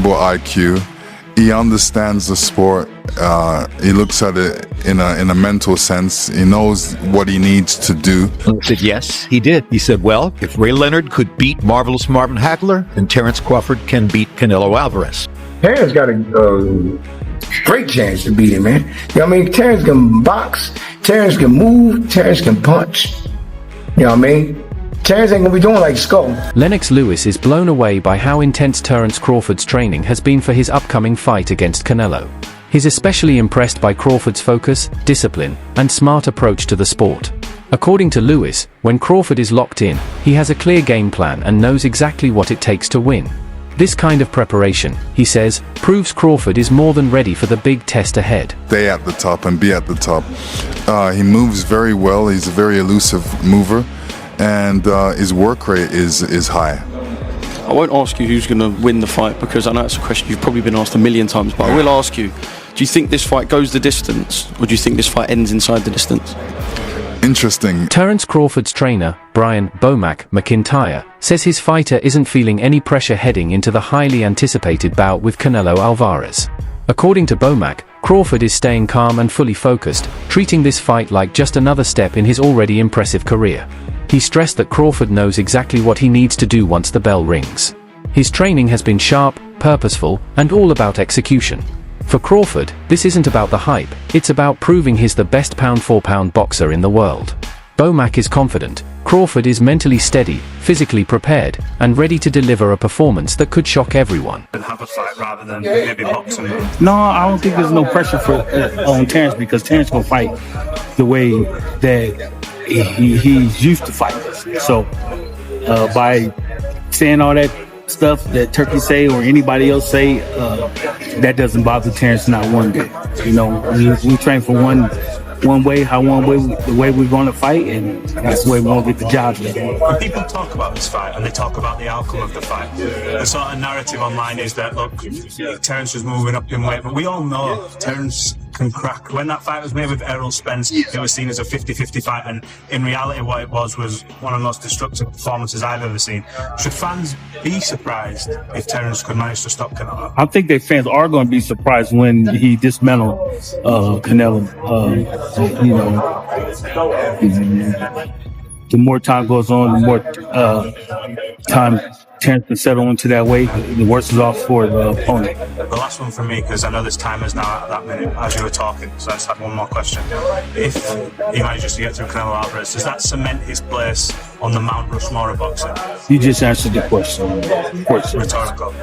incredible IQ. He understands the sport. He looks at it in a mental sense. He knows what he needs to do. I said, yes, he did. He said, well, if Ray Leonard could beat Marvelous Marvin Hagler, then Terence Crawford can beat Canelo Alvarez. Terence got a great chance to beat him, man. You know what I mean? Terence can box, Terence can move, Terence can punch. You know what I mean? Terence ain't gonna be doing like Skull. Lennox Lewis is blown away by how intense Terence Crawford's training has been for his upcoming fight against Canelo. He's especially impressed by Crawford's focus, discipline, and smart approach to the sport. According to Lewis, when Crawford is locked in, he has a clear game plan and knows exactly what it takes to win. This kind of preparation, he says, proves Crawford is more than ready for the big test ahead. Stay at the top and be at the top. He moves very well. He's a very elusive mover, and his work rate is high. I won't ask you who's going to win the fight, because I know it's a question you've probably been asked a million times, but I will ask you, do you think this fight goes the distance, or do you think this fight ends inside the distance? Interesting. Terence Crawford's trainer, Brian "Bomac" McIntyre, says his fighter isn't feeling any pressure heading into the highly anticipated bout with Canelo Alvarez. According to Bomac, Crawford is staying calm and fully focused, treating this fight like just another step in his already impressive career. He stressed that Crawford knows exactly what he needs to do once the bell rings. His training has been sharp, purposeful, and all about execution. For Crawford, this isn't about the hype, it's about proving he's the best pound-for-pound boxer in the world. Bomac is confident Crawford is mentally steady, physically prepared, and ready to deliver a performance that could shock everyone. Have a fight rather than maybe boxing. No, I don't think there's no pressure on Terence, because Terence will fight the way that he's used to fighting. So by saying all that stuff that Turkey say or anybody else say, that doesn't bother Terence not one bit. You know, we train for one way, the way we're going to fight, and that's the way we're going to get the job done. When people talk about this fight and they talk about the outcome of the fight, the sort of narrative online is that, look, Terence was moving up in weight, but we all know Terence can crack. When that fight was made with Errol Spence, it was seen as a 50-50 fight, and in reality what it was one of the most destructive performances I've ever seen. Should fans be surprised if Terence could manage to stop Canelo? I think that fans are going to be surprised when he dismantled Canelo. You know, the more time goes on, the more time Terence can settle into that way, the worse is off for the opponent. The last one for me, because I know this time is now at that minute as you were talking, so I just had one more question. If he manages to get through Canelo Alvarez, does that cement his place on the Mount Rushmore of boxing? You just answered the question. Rhetorical.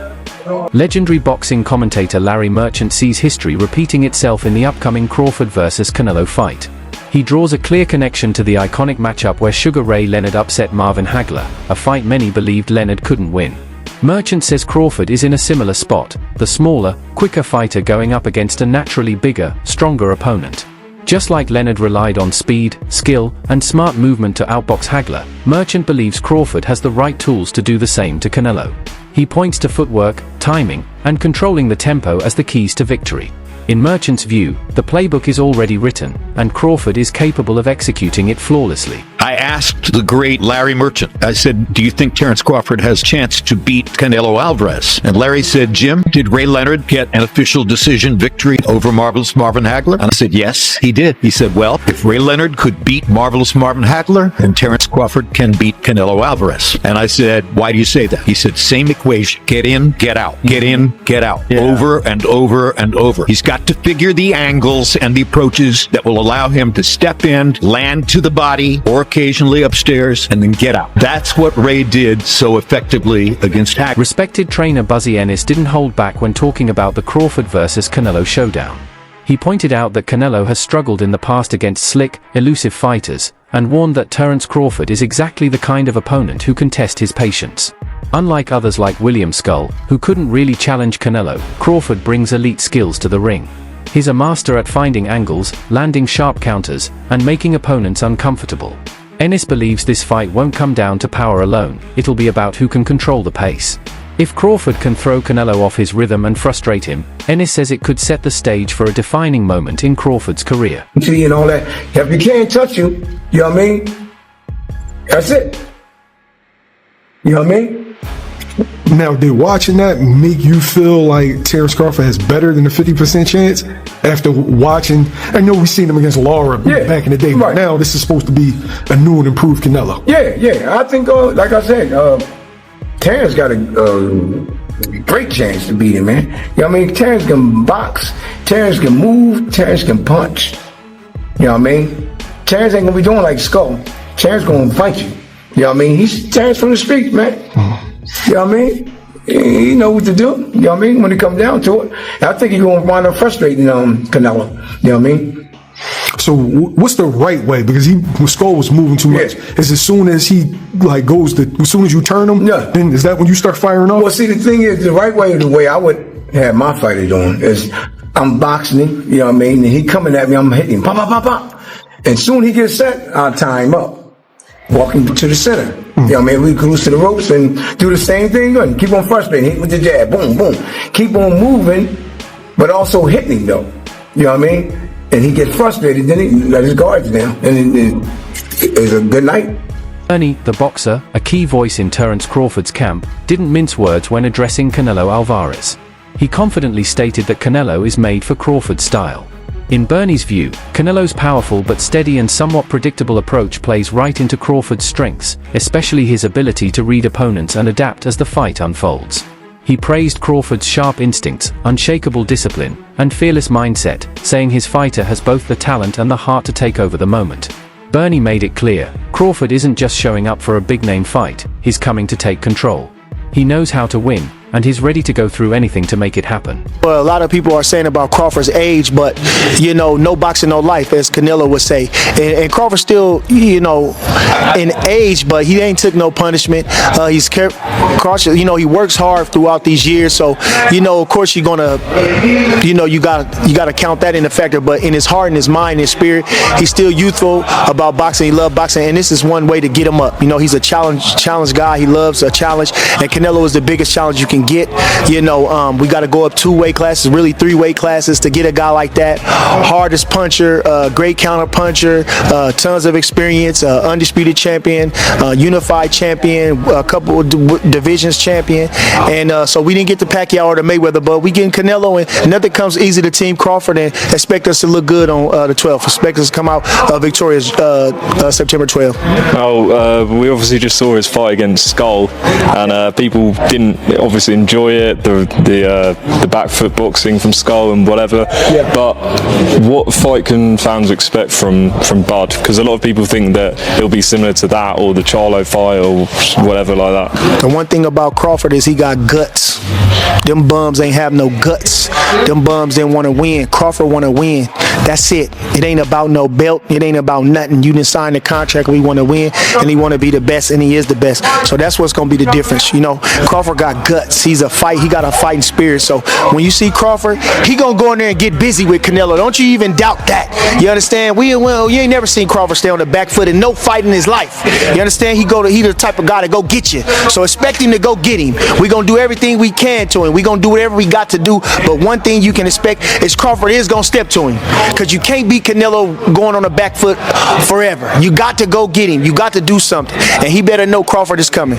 Legendary boxing commentator Larry Merchant sees history repeating itself in the upcoming Crawford vs. Canelo fight. He draws a clear connection to the iconic matchup where Sugar Ray Leonard upset Marvin Hagler, a fight many believed Leonard couldn't win. Merchant says Crawford is in a similar spot, the smaller, quicker fighter going up against a naturally bigger, stronger opponent. Just like Leonard relied on speed, skill, and smart movement to outbox Hagler, Merchant believes Crawford has the right tools to do the same to Canelo. He points to footwork, timing, and controlling the tempo as the keys to victory. In Merchant's view, the playbook is already written, and Crawford is capable of executing it flawlessly. I asked the great Larry Merchant, I said, do you think Terence Crawford has a chance to beat Canelo Alvarez? And Larry said, Jim, did Ray Leonard get an official decision victory over Marvelous Marvin Hagler? And I said, yes, he did. He said, well, if Ray Leonard could beat Marvelous Marvin Hagler, then Terence Crawford can beat Canelo Alvarez. And I said, why do you say that? He said, same equation, get in, get out, get in, get out, over and over and over. He's got to figure the angles and the approaches that will allow him to step in, land to the body, or occasionally upstairs, and then get out. That's what Ray did so effectively against Hagler. Respected trainer Buzzy Ennis didn't hold back when talking about the Crawford vs. Canelo showdown. He pointed out that Canelo has struggled in the past against slick, elusive fighters, and warned that Terence Crawford is exactly the kind of opponent who can test his patience. Unlike others like William Skull, who couldn't really challenge Canelo, Crawford brings elite skills to the ring. He's a master at finding angles, landing sharp counters, and making opponents uncomfortable. Ennis believes this fight won't come down to power alone, it'll be about who can control the pace. If Crawford can throw Canelo off his rhythm and frustrate him, Ennis says it could set the stage for a defining moment in Crawford's career. See, and all that. If he can't touch you, you know what I mean? That's it. You know what I mean? Now, did watching that make you feel like Terence Crawford has better than a 50% chance after watching? I know we've seen him against Lara back in the day, but Right. now this is supposed to be a new and improved Canelo. Yeah. I think, like I said, Terence got a great chance to beat him, man. You know what I mean? Terence can box, Terence can move, Terence can punch. You know what I mean? Terence ain't gonna be doing like Skull. Terence gonna fight you. You know what I mean? He's Terence from the street, man. You know what I mean? He know what to do. You know what I mean? When it comes down to it, I think he's gonna wind up frustrating Canelo. You know what I mean? So what's the right way? Because Skull was moving too much. Is as soon as he like goes to, as soon as you turn him, then is that when you start firing off? Well, see, the thing is, the right way, the way I would have my fighter doing is I'm boxing him, you know what I mean? And he coming at me, I'm hitting him, pop, pop, pop, pop. And soon he gets set, I'll tie him up. Walking to the center. You know what I mean? We cruise to the ropes and do the same thing. And keep on frustrating, hit with the jab, boom, boom. Keep on moving, but also hitting him though. You know what I mean? And he gets frustrated, then he let his guards down. And it's a good night. Bernie, the boxer, a key voice in Terence Crawford's camp, didn't mince words when addressing Canelo Alvarez. He confidently stated that Canelo is made for Crawford's style. In Bernie's view, Canelo's powerful but steady and somewhat predictable approach plays right into Crawford's strengths, especially his ability to read opponents and adapt as the fight unfolds. He praised Crawford's sharp instincts, unshakable discipline, and fearless mindset, saying his fighter has both the talent and the heart to take over the moment. Bernie made it clear, Crawford isn't just showing up for a big-name fight, he's coming to take control. He knows how to win, and he's ready to go through anything to make it happen. Well, a lot of people are saying about Crawford's age, but, you know, no boxing, no life, as Canelo would say. And Crawford still, you know, in age, but he ain't took no punishment. He's cautious, you know, he works hard throughout these years. So, you know, of course you're gonna, you know, you gotta count that in a factor. But in his heart, in his mind, in his spirit, he's still youthful about boxing. He loves boxing, and this is one way to get him up. You know, he's a challenge guy. He loves a challenge, and Canelo is the biggest challenge you can get. You know, we got to go up 2 weight classes, really 3 weight classes to get a guy like that. Hardest puncher, great counter puncher, tons of experience, undisputed champion, unified champion, a couple of divisions champion. And so we didn't get the Pacquiao or the Mayweather, but we getting Canelo, and nothing comes easy to Team Crawford, and expect us to look good on the 12th. Expect us to come out victorious September 12th. Oh, we obviously just saw his fight against Skull, and people didn't obviously enjoy it, the back foot boxing from Skull and whatever. But what fight can fans expect from Bud? Because a lot of people think that it'll be similar to that or the Charlo fight or whatever like that. The one thing about Crawford is he got guts. Them bums ain't have no guts. Them bums didn't want to win. Crawford want to win. That's it. It ain't about no belt. It ain't about nothing. You didn't sign the contract. We want to win, and he want to be the best, and he is the best. So that's what's going to be the difference. You know, Crawford got guts. He got a fighting spirit. So when you see Crawford, he going to go in there and get busy with Canelo. Don't you even doubt that. You understand? You ain't never seen Crawford stay on the back foot in no fight in his life. You understand? He the type of guy to go get you. So expect him to go get him. We going to do everything we can to him. We going to do whatever we got to do. But one thing you can expect is Crawford is going to step to him. Because you can't beat Canelo going on the back foot forever. You got to go get him. You got to do something. And he better know Crawford is coming.